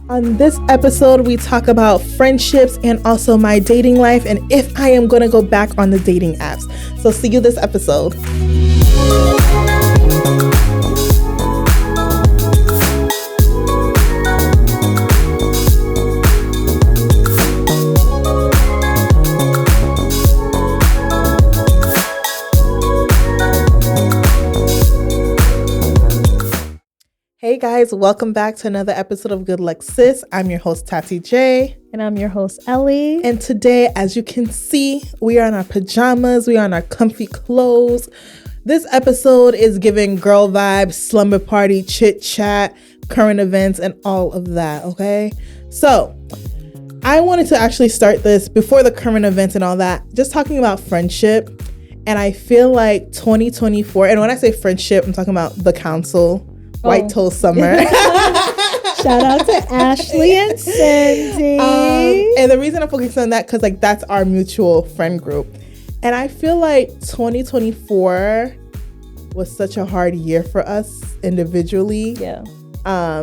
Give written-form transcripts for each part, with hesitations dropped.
On this episode, we talk about friendships and also my dating life and if I am going to go back on the dating apps. So see you this episode. Hey guys, welcome back to another episode of Good Luck Sis. I'm your host, Thati J. And I'm your host, Ellie. And today, as you can see, we are in our pajamas. We are in our comfy clothes. This episode is giving girl vibes, slumber party, chit chat, current events, and all of that, okay? So, I wanted to actually start this before the current events and all that, just talking about friendship. And I feel like 2024, and when I say friendship, I'm talking about the council. White Toast Summer. Shout out to Ashley and Cindy. And the reason I'm focusing on that, because like that's our mutual friend group. And I feel like 2024 was such a hard year for us individually. Yeah.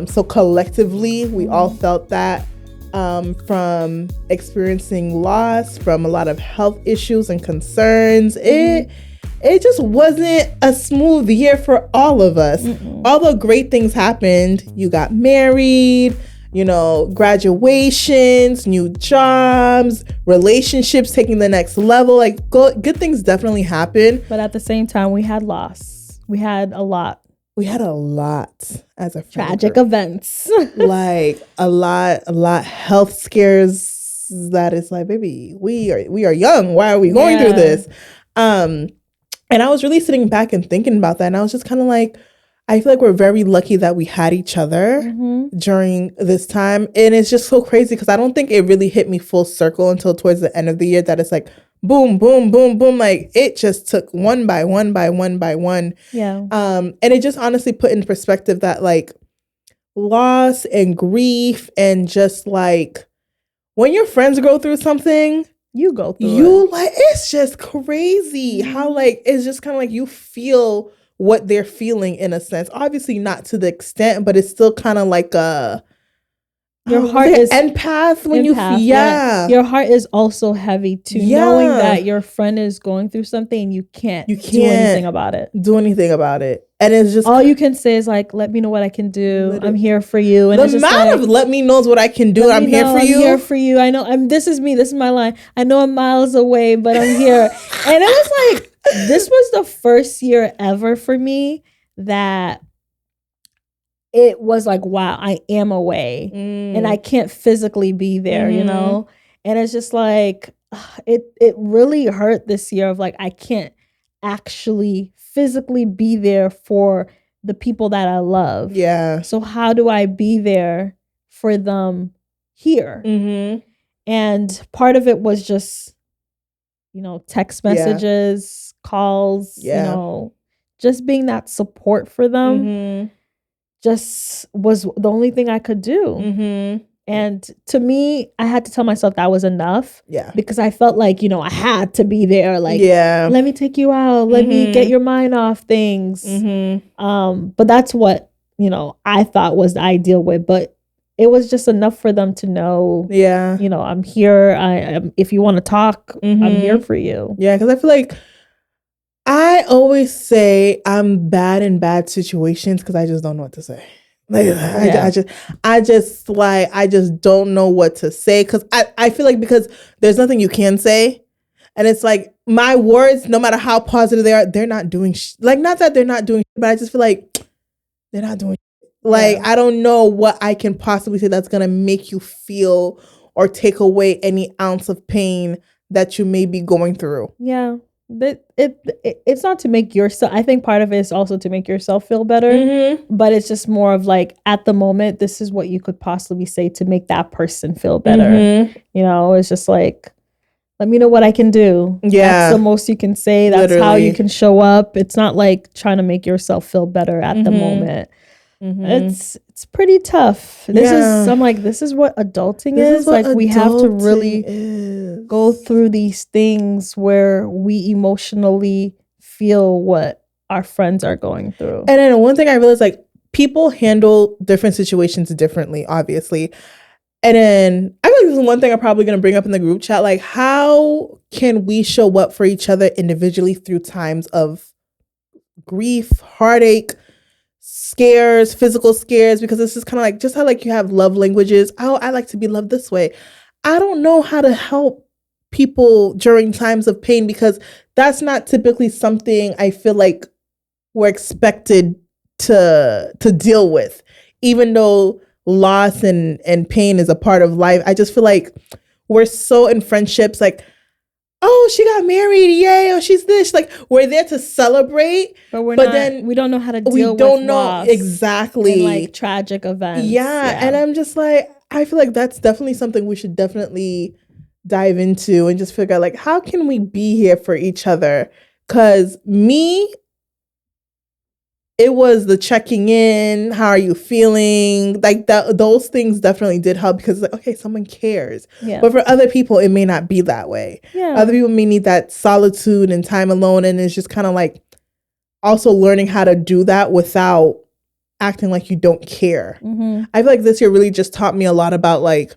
So collectively, we all felt that from experiencing loss, from a lot of health issues and concerns. It just wasn't a smooth year for all of us. Although great things happened, you got married, graduations, new jobs, relationships taking the next level. Like good things definitely happened. But at the same time, we had loss. We had a lot. We had a lot as a friend tragic group. Events. Like a lot health scares that is like, baby, we are young. Why are we going through this? And I was really sitting back and thinking about that. And I was just kind of like, I feel like we're very lucky that we had each other during this time. And it's just so crazy because I don't think it really hit me full circle until towards the end of the year that it's like, boom, boom, boom, boom. Like it just took one by one. Yeah. And it just honestly put in perspective that like loss and grief and just like when your friends go through something, you go through it. Like it's just crazy how like it's just kind of like you feel what they're feeling in a sense. Obviously not to the extent, but it's still kind of like your heart is empath when you feel right. Your heart is also heavy too, knowing that your friend is going through something and you can't do anything about it. And it's just all you can say is like, let me know what I can do. Literally. I'm here for you. And the amount of let me knows what I can do. I'm here for you. I'm here for you. I know this is me. This is my line. I know I'm miles away, but I'm here. And it was like, this was the first year ever for me that it was like, wow, I am away and I can't physically be there, And it's just like, it really hurt this year of like, I can't actually physically be there for the people that I love. Yeah. So how do I be there for them here? And part of it was just, text messages, calls, just being that support for them. Just was the only thing I could do. And to me, I had to tell myself that was enough. Yeah. Because I felt like, I had to be there. Like, let me take you out. Let me get your mind off things. But that's what, I thought was the ideal way. But it was just enough for them to know, I'm here. If you want to talk, I'm here for you. Yeah, because I feel like I always say I'm bad in bad situations because I just don't know what to say. Like I just don't know what to say because I feel like because there's nothing you can say, and it's like my words, no matter how positive they are, they're not doing like not that they're not doing, but I just feel like they're not doing. Like I don't know what I can possibly say that's gonna make you feel or take away any ounce of pain that you may be going through. Yeah. It's not to make yourself, I think part of it is also to make yourself feel better, but it's just more of like at the moment, this is what you could possibly say to make that person feel better. It's just like, let me know what I can do. That's the most you can say. That's literally how you can show up. It's not like trying to make yourself feel better at the moment. It's pretty tough. This is what adulting is. Like we have to really go through these things where we emotionally feel what our friends are going through. And then one thing I realized, like people handle different situations differently, obviously. And then I think this is one thing I'm probably going to bring up in the group chat. Like, how can we show up for each other individually through times of grief, heartache, scares, physical scares? Because this is kind of like, just how like you have love languages. Oh, I like to be loved this way. I don't know how to help people during times of pain, because that's not typically something I feel like we're expected to deal with, even though loss and pain is a part of life. I just feel like we're so in friendships like, oh, she got married, yay, or she's this. Like, we're there to celebrate, but then we don't know how to deal with loss exactly and like tragic events. Yeah, and I'm just like, I feel like that's definitely something we should definitely dive into and just figure out, like, how can we be here for each other? Because it was the checking in, how are you feeling? Like that, those things definitely did help, because like, okay, someone cares. Yeah. But for other people, it may not be that way. Yeah. Other people may need that solitude and time alone. And it's just kind of like also learning how to do that without acting like you don't care. Mm-hmm. I feel like this year really just taught me a lot about like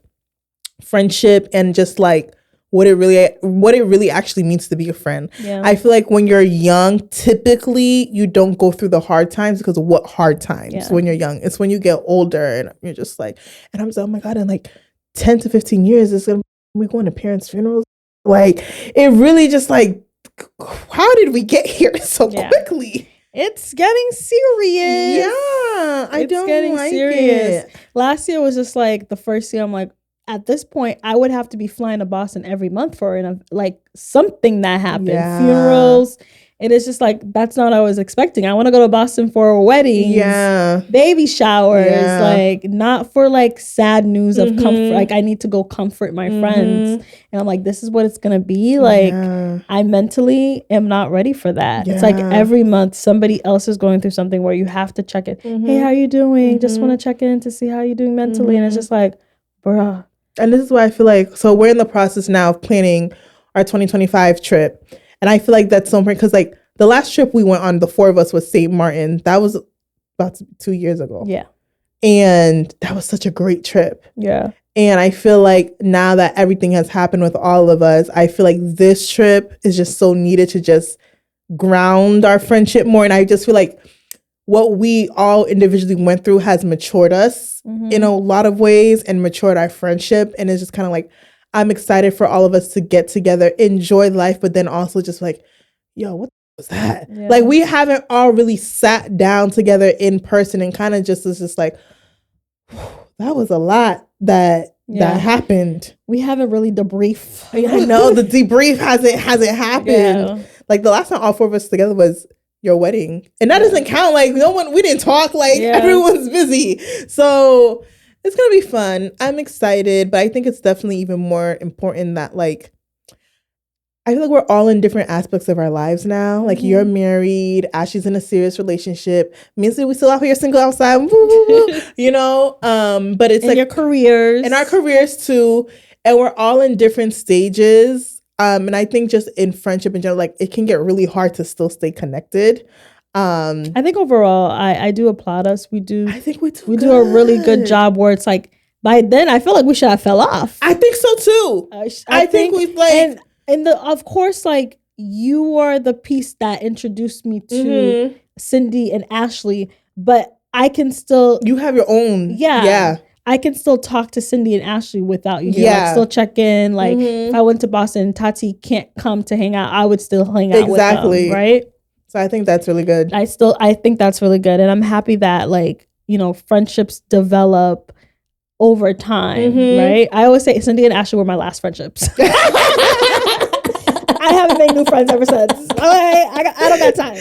friendship and just like what it really actually means to be a friend. Yeah. I feel like when you're young, typically you don't go through the hard times, because of what hard times when you're young. It's when you get older and you're just like, and I'm just like, oh my God, in like 10 to 15 years, it's gonna be going to parents' funerals. Like, it really just like, how did we get here so quickly? It's getting serious. Yeah, It's getting like serious. it. Last year was just like the first year I'm like, at this point, I would have to be flying to Boston every month for like something that happened. Yeah. Funerals. And it's just like, that's not what I was expecting. I want to go to Boston for weddings, baby showers, like not for like sad news of comfort. Like, I need to go comfort my friends. And I'm like, this is what it's going to be. Like, I mentally am not ready for that. It's like every month somebody else is going through something where you have to check it. Hey, how you doing? Just want to check in to see how you're doing mentally. And it's just like, bruh. And this is why I feel like, so we're in the process now of planning our 2025 trip. And I feel like that's so important, because like the last trip we went on, the four of us, was St. Martin. That was about 2 years ago. Yeah. And that was such a great trip. Yeah. And I feel like now that everything has happened with all of us, I feel like this trip is just so needed to just ground our friendship more. And I just feel like what we all individually went through has matured us in a lot of ways and matured our friendship. And it's just kind of like, I'm excited for all of us to get together, enjoy life, but then also just like, yo, what was that? Yeah. Like, we haven't all really sat down together in person and kind of just was just like, that was a lot that happened. We haven't really debriefed. I know the debrief hasn't happened. Yeah. Like, the last time all four of us together was your wedding, and that doesn't count. Like, we didn't talk. Like, everyone's busy, so it's gonna be fun. I'm excited, but I think it's definitely even more important that, like, I feel like we're all in different aspects of our lives now. Like, you're married, Ashley's in a serious relationship. Me and we still out here single outside, you know. But it's like your careers, and our careers too, and we're all in different stages. And I think just in friendship in general, like, it can get really hard to still stay connected. I think overall, I do applaud us. I think we do a really good job where it's like, by then I feel like we should have fell off. I think so too. I think we've like, and of course, like, you are the piece that introduced me to Cindy and Ashley, but I can still, you have your own. Yeah. I can still talk to Cindy and Ashley without you here. Like, still check in. Like, if I went to Boston and Tati can't come to hang out, I would still hang out with them, right? So I think that's really good. I think that's really good. And I'm happy that, like, you know, friendships develop over time, right? I always say Cindy and Ashley were my last friendships. I haven't made new friends ever since. Okay, I don't got time.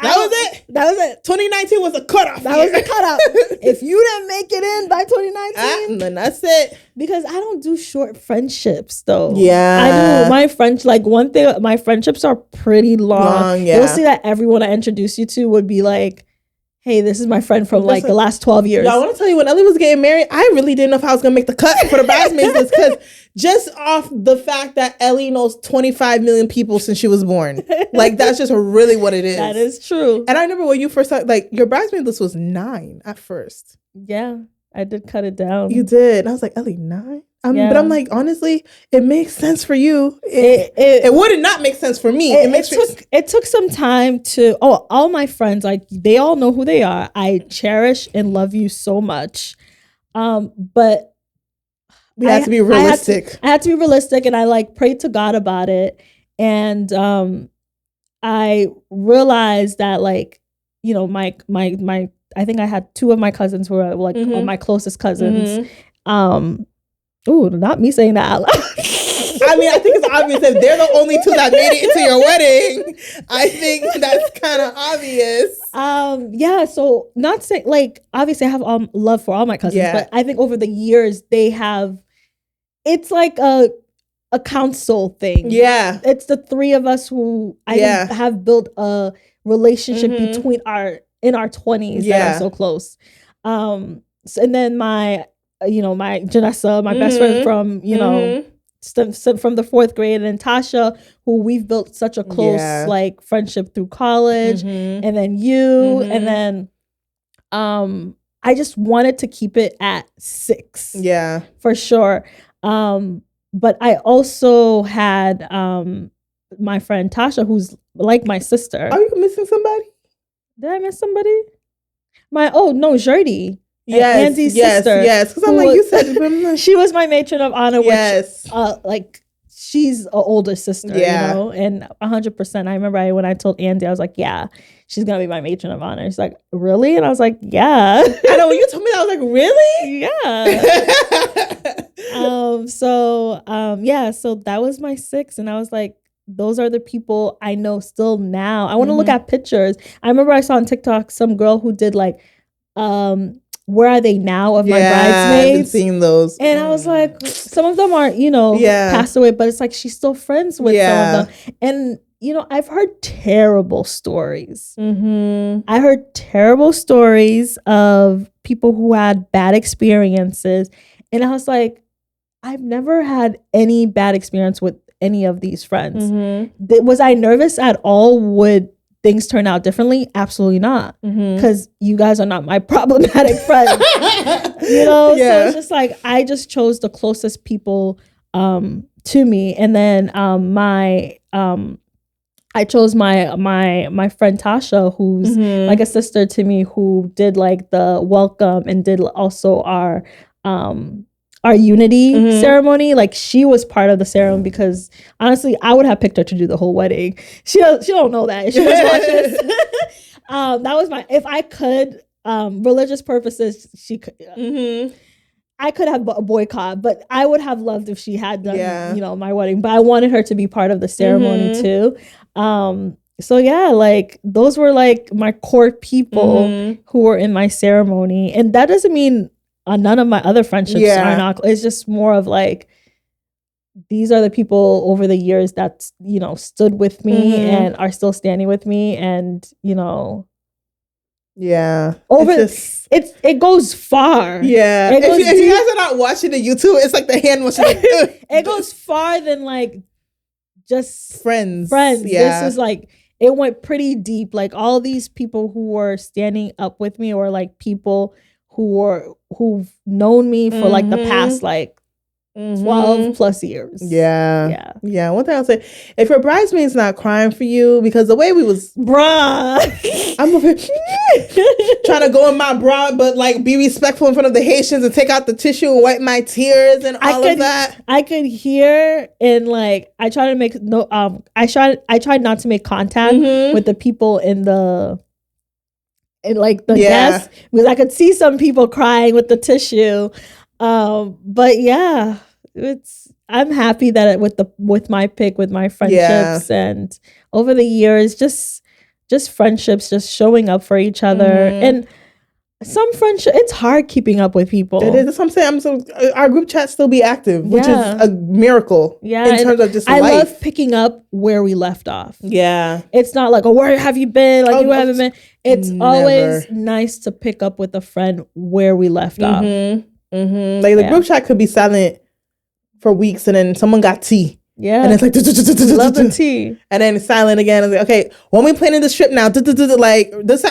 That was it. 2019 was a cutoff. That was a cutoff. If you didn't make it in by 2019, then that's it. Because I don't do short friendships though. Yeah, I do. My friends, like, one thing, my friendships are pretty long. You'll see that everyone I introduce you to would be like, hey, this is my friend from like the last 12 years. I want to tell you, when Ellie was getting married, I really didn't know if I was going to make the cut for the bridesmaids list, because just off the fact that Ellie knows 25 million people since she was born. Like, that's just really what it is. That is true. And I remember when you first started, like, your bridesmaid list was 9 at first. Yeah, I did cut it down. You did. And I was like, Ellie, 9? But I'm like, honestly, it makes sense for you. It would not make sense for me. It took some time to, all my friends, like, they all know who they are. I cherish and love you so much. But we had to be realistic. I had to be realistic, and I like prayed to God about it. And I realized that, like, you know, my I think I had 2 of my cousins who were like my closest cousins. Ooh, not me saying that out loud. I mean, I think it's obvious that they're the only 2 that made it into your wedding. I think that's kind of obvious. Yeah, so not saying, like, obviously I have love for all my cousins, but I think over the years they have, it's like a council thing. Yeah. It's the 3 of us who have built a relationship between in our 20s that are so close. And then my Janessa, my best friend from, you know, from the 4th grade, and Tasha, who we've built such a close like friendship through college, and then you, and then I just wanted to keep it at 6. Yeah, for sure. But I also had my friend Tasha, who's like my sister. Are you missing somebody? Did I miss somebody? Jordy. Yes, Andy's sister. Yes, because I'm like, you said she was my matron of honor. Yes, which, like, she's an older sister. You know, and 100%. I remember when I told Andy, I was like, yeah, she's gonna be my matron of honor. She's like, really? And I was like, yeah. I know, when you told me that, I was like, really? Yeah. So that was my 6, and I was like, those are the people I know still now. I want to look at pictures. I remember I saw on TikTok some girl who did like, where are they now of my bridesmaids? I've been seeing those. And I was like, some of them are, passed away, but it's like she's still friends with some of them. And, I've heard terrible stories. I heard terrible stories of people who had bad experiences. And I was like, I've never had any bad experience with any of these friends. Was I nervous at all? Would things turn out differently? Absolutely not, because you guys are not my problematic friends. So it's just like, I just chose the closest people to me, and then I chose my friend Tasha, who's like a sister to me, who did like the welcome and did also our unity ceremony. Like, she was part of the ceremony, because honestly, I would have picked her to do the whole wedding. She don't know that. She was watching. That was if I could, religious purposes, she could. I could have a boycott, but I would have loved if she had done, my wedding. But I wanted her to be part of the ceremony too. So yeah, like, those were like my core people who were in my ceremony, and that doesn't mean none of my other friendships are not. It's just more of like, these are the people over the years that stood with me and are still standing with me, and it goes far. Yeah, if you guys are not watching the YouTube, it's like the hand motion. It goes far than like just friends. Yeah, this is like, it went pretty deep. Like, all these people who were standing up with me, or like people who've known me for like the past like 12 plus years. Yeah. One thing I'll say, if your bridesmaid's not crying for you, because the way we was, I'm over trying to go in my bra, but like be respectful in front of the Haitians and take out the tissue and wipe my tears and all of that. I could hear, and like, I tried not to make contact with the people in the guests, because I could see some people crying with the tissue. But yeah, I'm happy that with my pick, with my friendships, and over the years, just friendships, just showing up for each other. And some friendship, it's hard keeping up with people. It is. That's what I'm saying. Our group chat still be active, which is a miracle. Yeah, in terms of just life. I love picking up where we left off. Yeah, it's not like, where have you been? Like, you haven't been. It's always nice to pick up with a friend where we left off. Like, the group chat could be silent for weeks, and then someone got tea. Yeah. And it's like, love the tea. And then it's silent again. It's like, okay, when we planning this trip now, like this.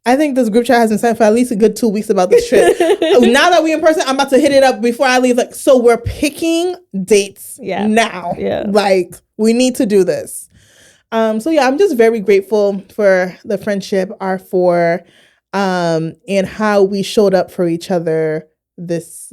I think this group chat has been sent for at least a good 2 weeks about this trip. Now that we in person, I'm about to hit it up before I leave. Like, so we're picking dates now. Yeah. Like, we need to do this. So yeah, I'm just very grateful for the friendship, our four, and how we showed up for each other this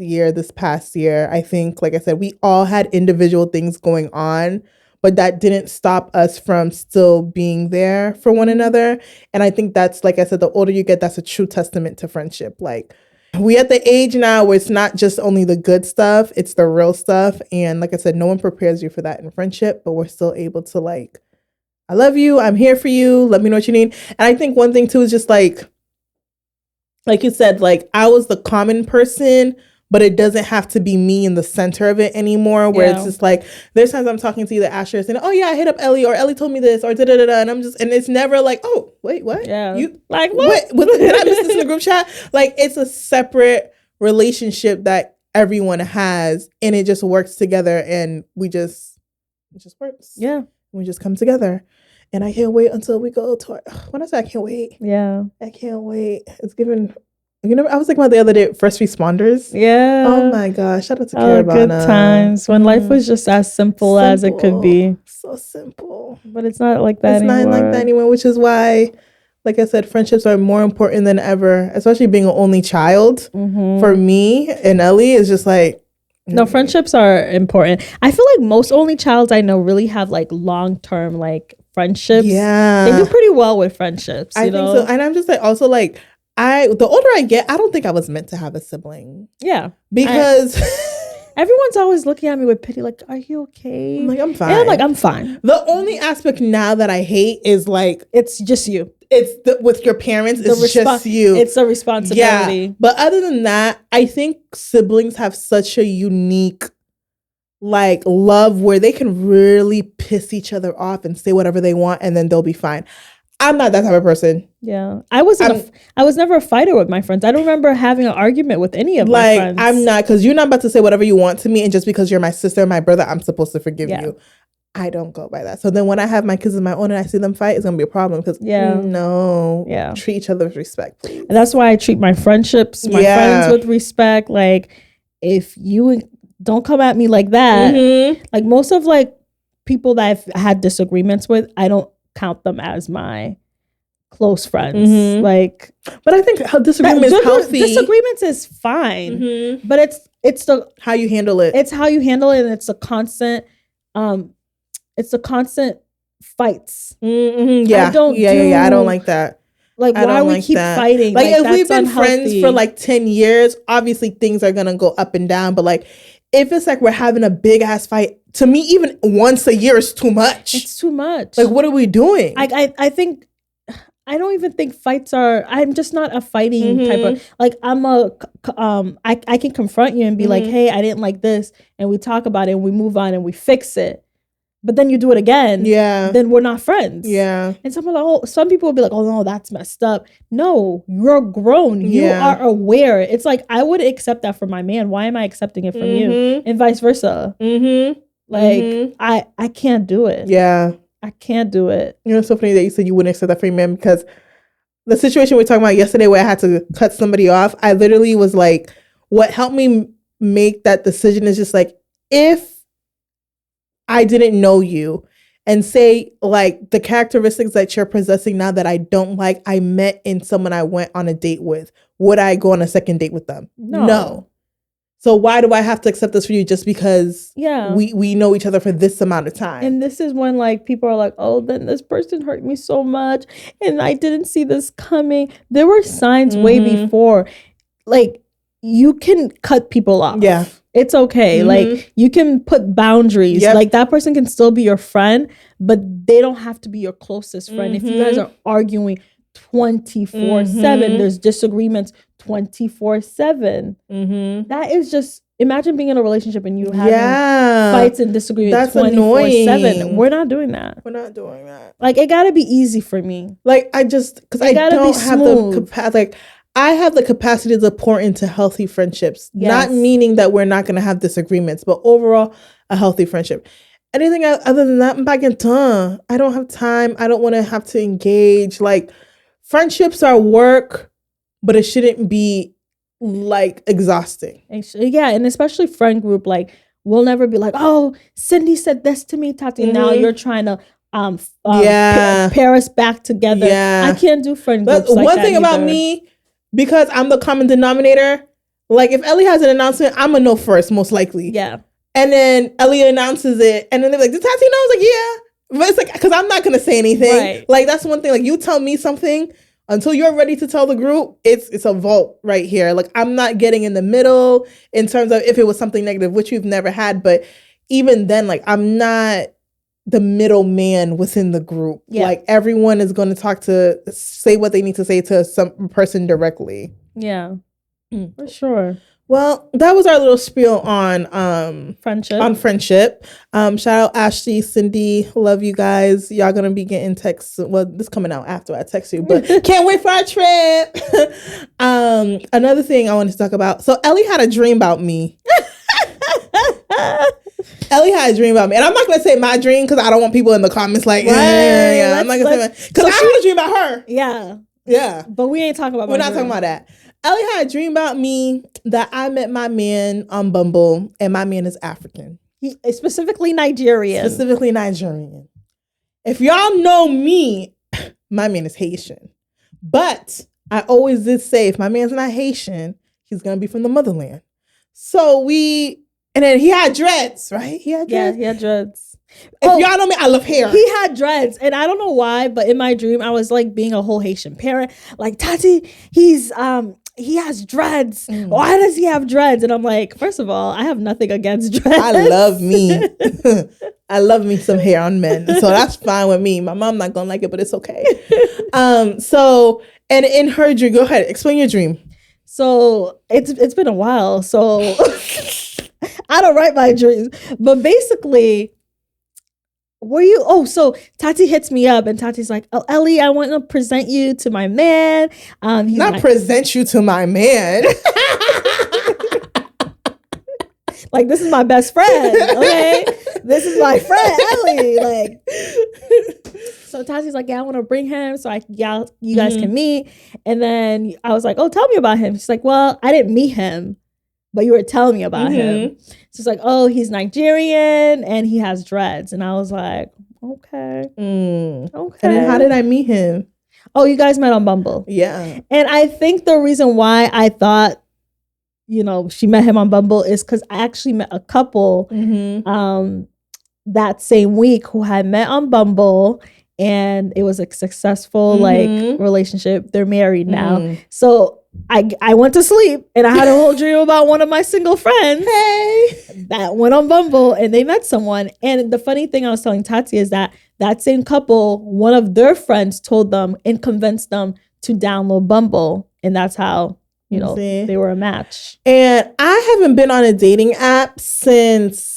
past year. I think, like I said, we all had individual things going on, but that didn't stop us from still being there for one another. And I think that's, like I said, the older you get, that's a true testament to friendship. Like, we at the age now where it's not just only the good stuff, it's the real stuff. And like I said, no one prepares you for that in friendship, but we're still able to, like, I love you, I'm here for you, let me know what you need. And I think one thing too is just like you said, like, I was the common person, but it doesn't have to be me in the center of it anymore, where it's just like, there's times I'm talking to either Asher and, oh yeah, I hit up Ellie, or Ellie told me this, or da-da-da-da, and and it's never like, oh, wait, what? Yeah. You, like, what? Did I miss this in the group chat? Like, it's a separate relationship that everyone has, and it just works together, and it just works. Yeah. We just come together. And I can't wait until we go to when I say I can't wait. Yeah. I can't wait. It's given, I was thinking about the other day, first responders. Yeah. Oh my gosh. Shout out to Caravana. Good times when life was just as simple as it could be. So simple. But it's not like that anymore. It's not like that anymore, which is why, like I said, friendships are more important than ever, especially being an only child. For me and Ellie, is just like, no, friendships are important. I feel like most only childs I know really have like long-term like friendships. Yeah. They do pretty well with friendships. I think so. And I'm just like, also like, the older I get, I don't think I was meant to have a sibling. Yeah. Because everyone's always looking at me with pity, like, are you okay? I'm like, I'm fine. And I'm like, I'm fine. The only aspect now that I hate is like, it's just you. It's with your parents, it's just you. It's a responsibility. Yeah. But other than that, I think siblings have such a unique like love where they can really piss each other off and say whatever they want and then they'll be fine. I'm not that type of person. Yeah. I was never a fighter with my friends. I don't remember having an argument with any of my friends. I'm not, because you're not about to say whatever you want to me, and just because you're my sister and my brother, I'm supposed to forgive you. I don't go by that. So then when I have my kids of my own and I see them fight, it's going to be a problem because treat each other with respect, please. And that's why I treat my friendships, my friends with respect. Like, if you don't come at me like that, like most of like people that I've had disagreements with, I don't count them as my close friends. Like, but I think disagreements is healthy. Disagreements is fine, but it's the how you handle it. It's how you handle it, and it's a constant fights. Yeah, I don't like that. Like, why we keep fighting? Like if we've been friends for like 10 years, obviously things are gonna go up and down. But like, if it's like we're having a big ass fight, to me, even once a year is too much. It's too much. Like, what are we doing? I think, I don't even think fights are, I'm just not a fighting type of, like, I can confront you and be like, hey, I didn't like this. And we talk about it and we move on and we fix it. But then you do it again. Yeah. Then we're not friends. Yeah. And some people will be like, oh no, that's messed up. No, you're grown. You are aware. It's like, I would accept that from my man. Why am I accepting it from you? And vice versa. Like, I can't do it. Yeah. I can't do it. You know, it's so funny that you said you wouldn't accept that from your man, because the situation we were talking about yesterday where I had to cut somebody off, I literally was like, what helped me make that decision is just like, if I didn't know you and say like the characteristics that you're possessing now that I don't like, I met in someone I went on a date with, would I go on a second date with them? No. So why do I have to accept this for you just because we know each other for this amount of time? And this is when like people are like, oh, then this person hurt me so much and I didn't see this coming. There were signs way before. Like, you can cut people off. Yeah. It's okay. Like, you can put boundaries. Yep. Like, that person can still be your friend, but they don't have to be your closest friend. If you guys are arguing 24/7, there's disagreements 24/7. That is just, imagine being in a relationship and you having fights and disagreements 24/7. We're not doing that. We're not doing that. Like, it gotta be easy for me. Like, because I don't have the capacity. Like, I have the capacity to pour into healthy friendships, not meaning that we're not going to have disagreements, but overall a healthy friendship. Anything other than that, I'm back in time. I don't have time. I don't want to have to engage. Like, friendships are work, but it shouldn't be like exhausting. Yeah, and especially friend group, like we'll never be like, oh, Cindy said this to me, Tati. Now you're trying to pair us back together. I can't do friend groups. But one thing about me, because I'm the common denominator, like if Ellie has an announcement, I'm gonna know first, most likely. Yeah. And then Ellie announces it, and then they're like, "Did Tati know?" I was like, "Yeah," but it's like because I'm not gonna say anything. Right. Like that's one thing. Like you tell me something until you're ready to tell the group. It's a vault right here. Like I'm not getting in the middle in terms of if it was something negative, which we've never had. But even then, like I'm not the middleman within the group. Yeah. Like everyone is going to say what they need to say to some person directly. Yeah, for sure. Well, that was our little spiel on friendship. Shout out Ashley, Cindy, love you guys. Y'all gonna be getting texts. Well, this coming out after I text you, but can't wait for our trip. Another thing I wanted to talk about. So Ellie had a dream about me. Ellie had a dream about me, and I'm not gonna say my dream because I don't want people in the comments like, yeah. I'm not gonna say my because I had a dream about her. Yeah. But we ain't talking about. We're not talking about that. Ellie had a dream about me that I met my man on Bumble, and my man is African. He is specifically Nigerian. If y'all know me, my man is Haitian. But I always did say, if my man's not Haitian, he's going to be from the motherland. So and then he had dreads, right? He had dreads. Yeah, he had dreads. If y'all know me, I love hair. He had dreads. And I don't know why, but in my dream, I was like being a whole Haitian parent. Like, Tati, he has dreads. Why does he have dreads? And I'm like, first of all, I have nothing against dreads. I love me. I love me some hair on men. So that's fine with me. My mom not gonna like it, but it's okay. So, and in her dream, go ahead, explain your dream. So it's been a while. So I don't write my dreams. But basically, so Tati hits me up and Tati's like, oh, Ellie, I want to present you to my man. Present you to my man. Like, this is my best friend, okay? This is my friend, Ellie. Like, so Tati's like, yeah, I want to bring him so you guys can meet. And then I was like, oh, tell me about him. She's like, well, I didn't meet him, but you were telling me about him. So it's like, oh, he's Nigerian and he has dreads. And I was like, okay. Okay. And then how did I meet him? Oh, you guys met on Bumble. Yeah. And I think the reason why I thought, she met him on Bumble is because I actually met a couple that same week who had met on Bumble. And it was a successful relationship. They're married now. So I went to sleep and I had a whole dream about one of my single friends that went on Bumble and they met someone. And the funny thing I was telling Tati is that same couple, one of their friends told them and convinced them to download Bumble. And that's how, they were a match. And I haven't been on a dating app since,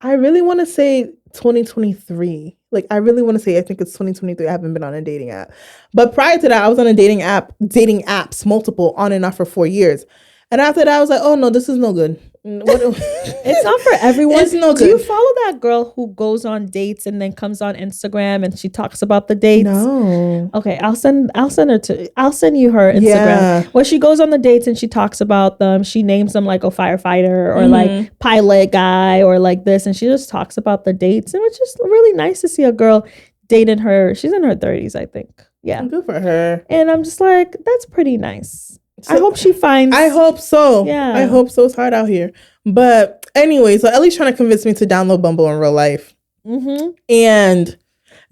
I really want to say 2023. Like, I really want to say, I think it's 2023. I haven't been on a dating app. But prior to that, I was on a dating apps, multiple, on and off for 4 years. And after that, I was like, oh, no, this is no good. It's not for everyone. It's no good. Do you follow that girl who goes on dates and then comes on Instagram and she talks about the dates? No. Okay, I'll send you her Instagram. Yeah. Where she goes on the dates and she talks about them. She names them like a firefighter or like pilot guy or like this. And she just talks about the dates. And it's just really nice to see a girl dating her. She's in her 30s, I think. Yeah. Good for her. And I'm just like, that's pretty nice. So, I hope she finds. I hope so. Yeah. I hope so. It's hard out here. But anyway, so Ellie's trying to convince me to download Bumble in real life. And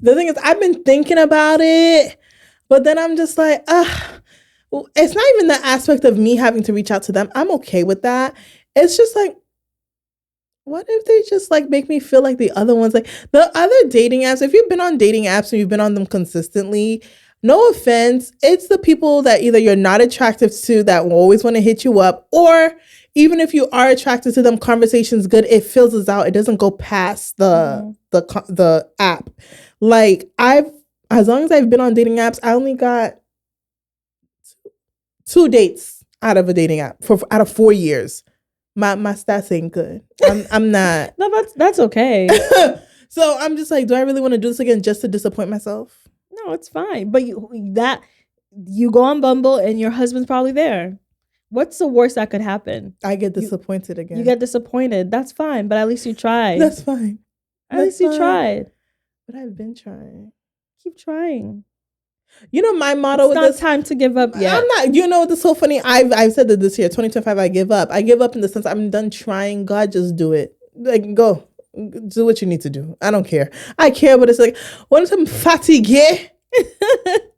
the thing is, I've been thinking about it, but then I'm just like, it's not even the aspect of me having to reach out to them. I'm okay with that. It's just like, what if they just like make me feel like the other ones, like the other dating apps? If you've been on dating apps and you've been on them consistently, no offense, it's the people that either you're not attractive to that will always want to hit you up, or even if you are attracted to them, conversation's good, it fizzles out. It doesn't go past the app. Like as long as I've been on dating apps, I only got 2 dates out of a dating app out of 4 years. My stats ain't good. I'm not. No, that's okay. So I'm just like, do I really want to do this again just to disappoint myself? No, it's fine. But you go on Bumble and your husband's probably there. What's the worst that could happen? I get disappointed again. You get disappointed. That's fine, but at least you tried. That's fine. At least you tried. But I've been trying. Keep trying. You know, my motto with this. It's not time to give up yet. I'm not. You know what's so funny? I've said that this year, 2025, I give up. I give up in the sense I'm done trying. God, just do it. Like, go. Do what you need to do. I don't care. I care, but it's like, what I'm fatigué.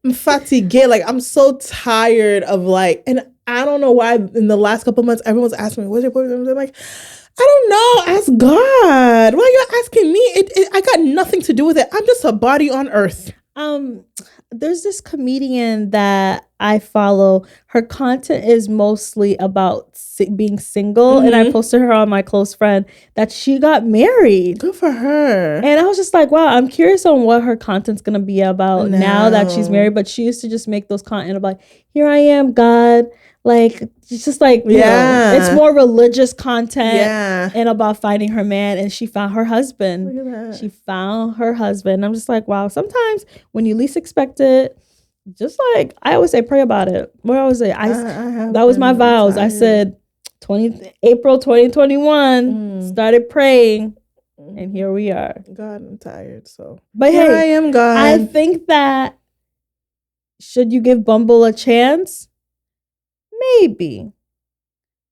I'm fatigué. Like, I'm so tired of like, and I don't know why in the last couple months, everyone's asking me, what's your boyfriend? I'm like, I don't know. Ask God. Why are you asking me? I got nothing to do with it. I'm just a body on earth. There's this comedian that I follow. Her content is mostly about being single, and I posted her on my close friend that she got married. Good for her. And I was just like, wow, I'm curious on what her content's gonna be about now that she's married. But she used to just make those content of like, here I am, God. Like, it's just like, you know, it's more religious content and about finding her man. And she found her husband. Look at that. She found her husband. I'm just like, wow, sometimes when you least expect it, just like, I always say, pray about it. What I always say, that was my vows. I said, April 2021, started praying. And here we are. God, I'm tired. So, but here hey, I am, God. I think that should you give Bumble a chance? Maybe.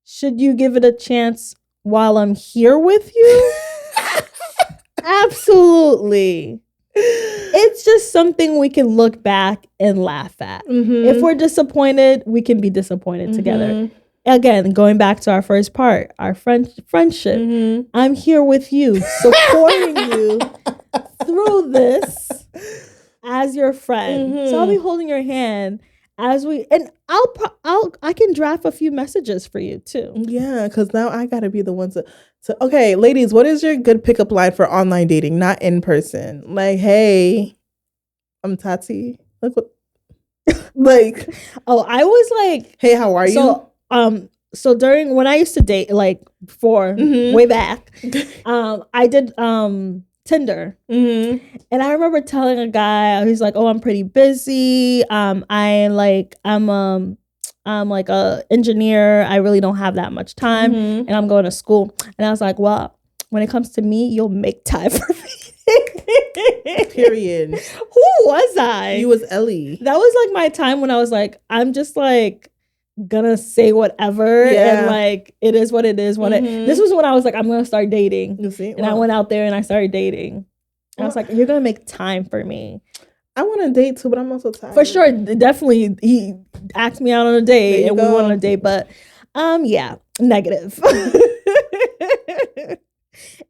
Should you give it a chance while I'm here with you? Absolutely. It's just something we can look back and laugh at. If we're disappointed, we can be disappointed together. Again, going back to our first part, our friendship. I'm here with you, supporting you through this as your friend. So I'll be holding your hand as we, and I can draft a few messages for you too. Yeah, because now I gotta be the one to okay, ladies, what is your good pickup line for online dating, not in person? Like, hey, I'm Thati. Like what? Like, oh, I was like, hey, how are you? So during when I used to date, like before, way back, I did Tinder. And I remember telling a guy, he's like, oh, I'm pretty busy. I'm like a engineer. I really don't have that much time. And I'm going to school. And I was like, well, when it comes to me, you'll make time for me. Period. Who was I? You was Ellie. That was like my time when I was like, I'm just like gonna say whatever and like it is what it is. This was when I was like, I'm gonna start dating. You see? And I went out there and I started dating. I was like, you're gonna make time for me. I want to date too, but I'm also tired. For sure, definitely. He asked me out on a date and we went on a date, but yeah, negative.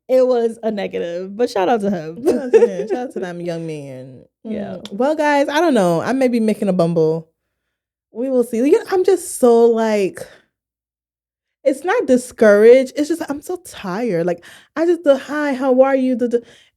It was a negative, but shout out to him. Shout out to that young man. Yeah. Well, guys, I don't know. I may be making a Bumble. We will see. I'm just so like, it's not discouraged. It's just I'm so tired. Like I just hi, how are you?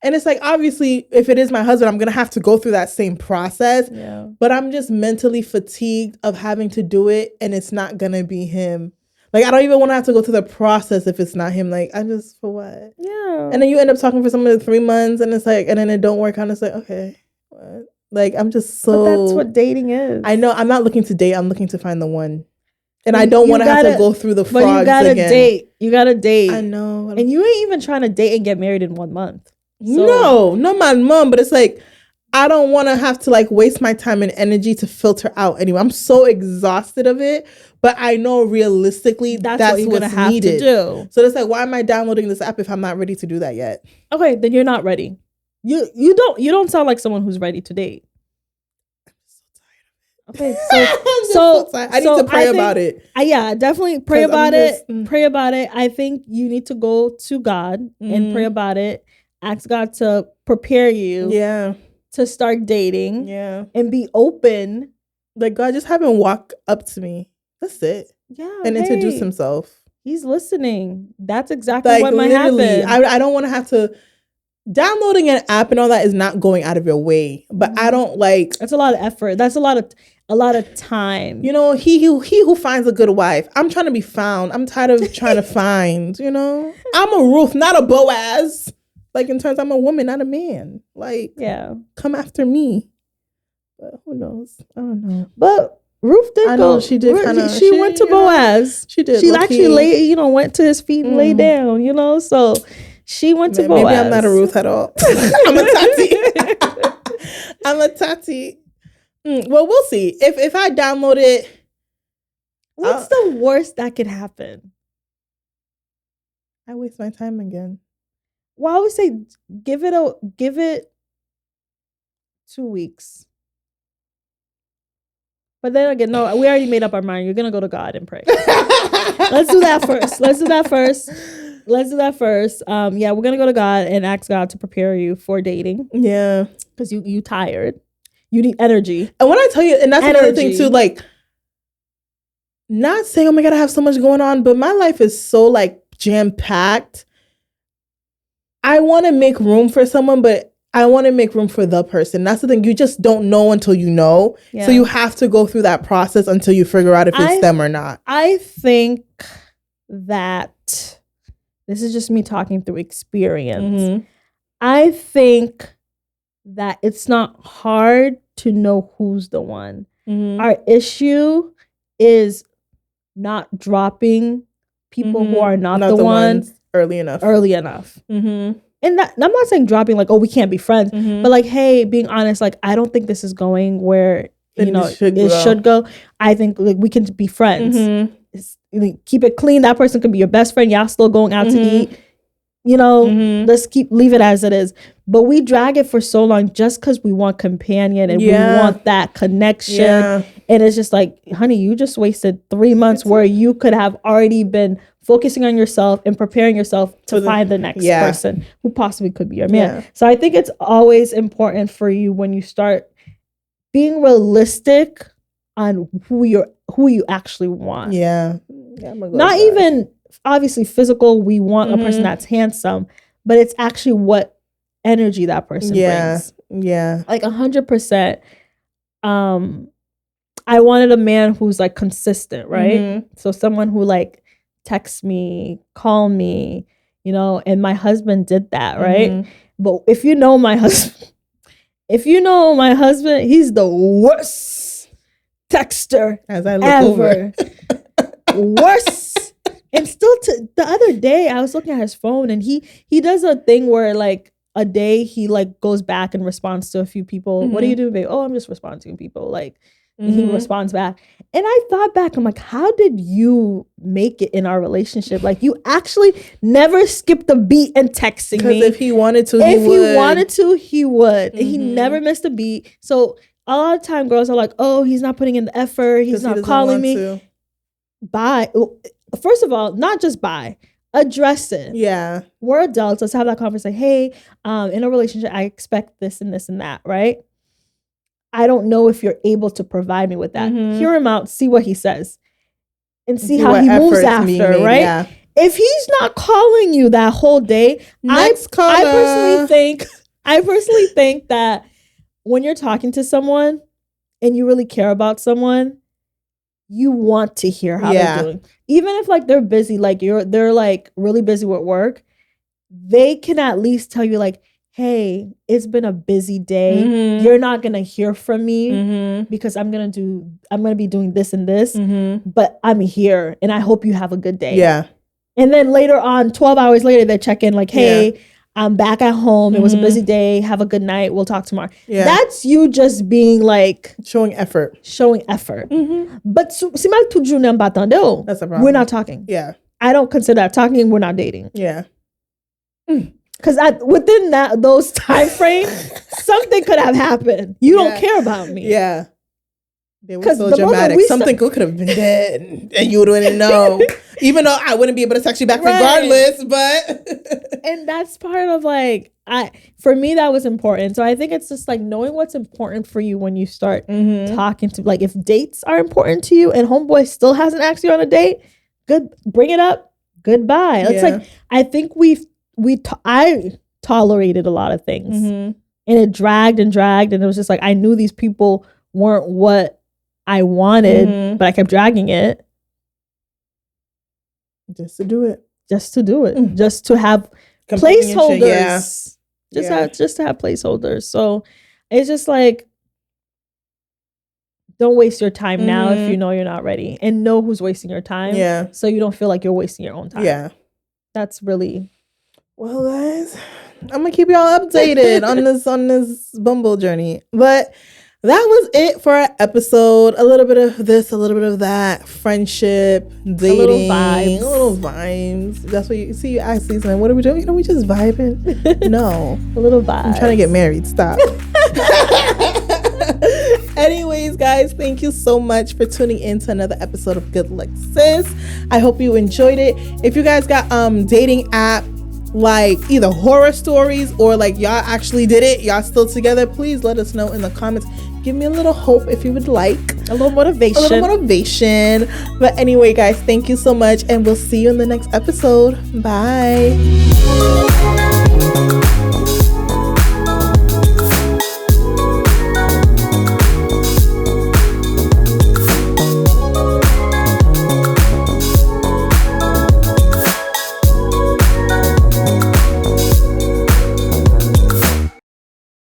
And it's like obviously if it is my husband, I'm gonna have to go through that same process. Yeah. But I'm just mentally fatigued of having to do it, and it's not gonna be him. Like I don't even want to have to go through the process if it's not him. Like I just for what? Yeah. And then you end up talking for someone 3 months, and it's like, and then it don't work out. And it's like okay, what? Like I'm just so. But that's what dating is. I know. I'm not looking to date. I'm looking to find the one. And I don't want to have to go through the frogs again. But you gotta date. You gotta date. I know. And you ain't even trying to date and get married in 1 month. So. No, my mom. But it's like, I don't want to have to like waste my time and energy to filter out anyway. I'm so exhausted of it. But I know realistically that's what you're gonna have to do. So it's like, why am I downloading this app if I'm not ready to do that yet? Okay, then you're not ready. You don't sound like someone who's ready to date. Okay, so I need to pray about it. Yeah, definitely pray about it. Pray about it. I think you need to go to God and pray about it. Ask God to prepare you. Yeah. To start dating. Yeah. And be open. Like God, just have him walk up to me. That's it. Yeah. And introduce himself. He's listening. That's exactly what might happen. I don't want to have to. Downloading an app and all that is not going out of your way, but I don't like. That's a lot of effort. That's a lot of. a lot of time. You know, he who finds a good wife. I'm trying to be found. I'm tired of trying to find, you know. I'm a Ruth, not a Boaz. Like, in terms, I'm a woman, not a man. Like, yeah, come after me. But who knows? I don't know. But Ruth did go. She did kind of. She went to Boaz. She did. She actually went to his feet and lay down, you know. So she went to Boaz. Maybe I'm not a Ruth at all. I'm a Thati. I'm a Thati. Well, we'll see. If I download it. What's the worst that could happen? I waste my time again. Well, I would say give it 2 weeks. But then again, no, we already made up our mind. You're gonna go to God and pray. Let's do that first. Yeah, we're gonna go to God and ask God to prepare you for dating. Yeah, because you tired. You need energy. And when I tell you, and that's another thing too, like, not saying, oh my God, I have so much going on, but my life is so like jam-packed. I want to make room for someone, but I want to make room for the person. That's the thing. You just don't know until you know. Yeah. So you have to go through that process until you figure out if it's them or not. I think that this is just me talking through experience. Mm-hmm. I think that it's not hard to know who's the one. Mm-hmm. Our issue is not dropping people who are not the ones early enough. Mm-hmm. And that, I'm not saying dropping like, oh, we can't be friends, but like, hey, being honest, like, I don't think this is going where it should go. I think like we can be friends. Keep it clean. That person could be your best friend. Y'all still going out to eat. You know, let's leave it as it is. But we drag it for so long just because we want companion and we want that connection. Yeah. And it's just like, honey, you just wasted 3 months where you could have already been focusing on yourself and preparing yourself to find the next person who possibly could be your man. Yeah. So I think it's always important for you when you start being realistic on who you actually want. Yeah. Not even obviously physical. We want a person that's handsome, but it's actually what energy that person brings. Yeah. Like 100%. I wanted a man who's like consistent, right? So someone who like texts me, call me, you know, and my husband did that, right? But if you know my husband, he's the worst texter as I look over. Worst. And still the other day I was looking at his phone and he does a thing where like a day he like goes back and responds to a few people. What are you doing, babe? Oh, I'm just responding to people. Like, and he responds back. And I thought back, I'm like, how did you make it in our relationship? Like, you actually never skipped a beat in texting me. Because if he wanted to, he would. And he never missed a beat. So a lot of time girls are like, oh, he's not putting in the effort. He's not calling me. Bye. First of all, not just bye. Address it. Yeah. We're adults. Let's have that conversation. Hey, in a relationship, I expect this and this and that, right? I don't know if you're able to provide me with that. Hear him out, see what he says, and see how he moves after, right? Yeah. If he's not calling you that whole day, I personally think that when you're talking to someone and you really care about someone, you want to hear how they're doing. Even if like they're busy, like they're like really busy with work, they can at least tell you like, hey, it's been a busy day. You're not gonna hear from me because I'm gonna be doing this and this, but I'm here and I hope you have a good day. Yeah. And then later on, 12 hours later, they check in like, hey, I'm back at home. It was a busy day. Have a good night. We'll talk tomorrow. Yeah. That's you just being like showing effort. But that's a problem. We're not talking. Yeah. I don't consider that talking. We're not dating. Yeah. Because within those time frames, something could have happened. You don't care about me. Yeah. They were so dramatic. Something could have been dead and you wouldn't know. Even though I wouldn't be able to text you back regardless, but... And that's part of like, for me, that was important. So I think it's just like knowing what's important for you when you start talking to, like if dates are important to you and homeboy still hasn't asked you on a date, good, bring it up. Goodbye. It's like, I think I tolerated a lot of things and it dragged and it was just like, I knew these people weren't what I wanted, but I kept dragging it. Just to do it. Just to have placeholders. Just to have placeholders. So it's just like, don't waste your time now if you know you're not ready, and know who's wasting your time. Yeah. So you don't feel like you're wasting your own time. Yeah. That's really. Well, guys, I'm gonna keep y'all updated on this Bumble journey. But that was it for our episode. A little bit of this, a little bit of that. Friendship, dating, a little vibes. That's what you see. You ask these men, what are we doing? We just vibing. No, a little vibe. I'm trying to get married. Stop. Anyways, guys, thank you so much for tuning in to another episode of Good Luck Sis. I hope you enjoyed it. If you guys got dating app like either horror stories or like y'all actually did it, y'all still together, please let us know in the comments. Give me a little hope if you would like. A little motivation. But anyway, guys, thank you so much, and we'll see you in the next episode. Bye.